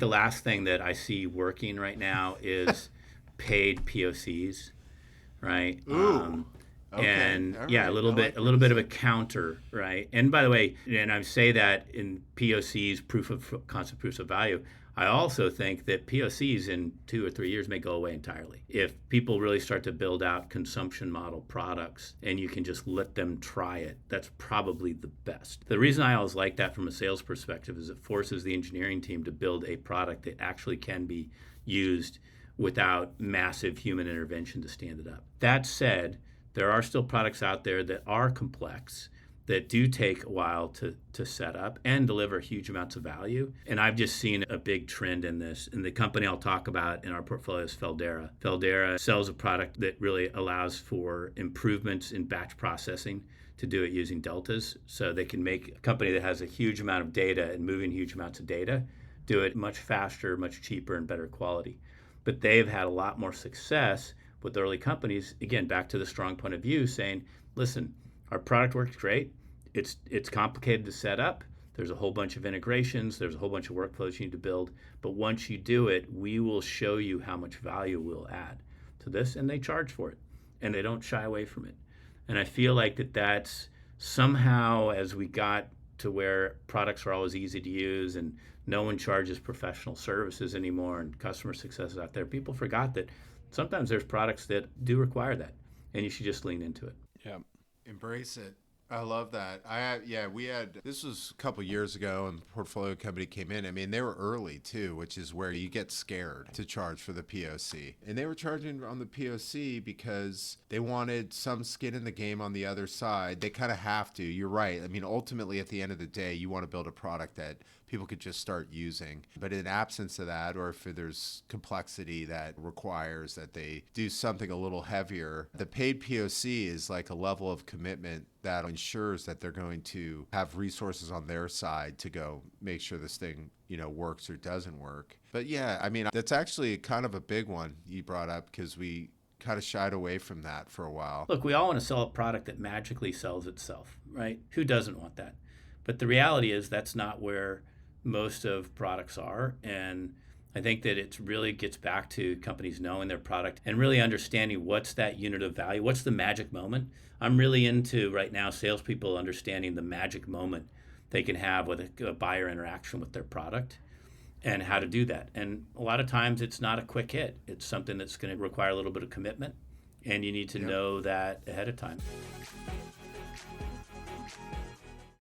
The last thing that I see working right now is paid POCs, right? Ooh. Okay. And All yeah, right. I like a where little this bit of a is. counter, right? And by the way, and I say that in POCs, proof of concept, proofs of value. I also think that POCs in 2 or 3 years may go away entirely. If people really start to build out consumption model products and you can just let them try it, that's probably the best. The reason I always like that from a sales perspective is it forces the engineering team to build a product that actually can be used without massive human intervention to stand it up. That said, there are still products out there that are complex, that do take a while to set up and deliver huge amounts of value. And I've just seen a big trend in this. And the company I'll talk about in our portfolio is Feldera. Feldera sells a product that really allows for improvements in batch processing to do it using deltas. So they can make a company that has a huge amount of data and moving huge amounts of data do it much faster, much cheaper, and better quality. But they've had a lot more success with early companies, again, back to the strong point of view, saying, listen, our product works great. It's complicated to set up. There's a whole bunch of integrations. There's a whole bunch of workflows you need to build. But once you do it, we will show you how much value we'll add to this. And they charge for it. And they don't shy away from it. And I feel like that's somehow, as we got to where products are always easy to use and no one charges professional services anymore and customer success is out there, people forgot that sometimes there's products that do require that, and you should just lean into it. Yeah. Embrace it. I love that. We had, this was a couple years ago and the portfolio company came in. I mean, they were early too, which is where you get scared to charge for the POC. And they were charging on the POC because they wanted some skin in the game on the other side. They kind of have to. You're right. I mean, ultimately, at the end of the day, you want to build a product that people could just start using. But in absence of that, or if there's complexity that requires that they do something a little heavier, the paid POC is like a level of commitment that ensures that they're going to have resources on their side to go make sure this thing, works or doesn't work. But yeah, I mean, that's actually kind of a big one you brought up because we kind of shied away from that for a while. Look, we all want to sell a product that magically sells itself, right? Who doesn't want that? But the reality is that's not where most of products are. And I think that it really gets back to companies knowing their product and really understanding what's that unit of value, what's the magic moment. I'm really into right now salespeople understanding the magic moment they can have with a buyer interaction with their product and how to do that. And a lot of times it's not a quick hit. It's something that's going to require a little bit of commitment, and you need to Yep. know that ahead of time.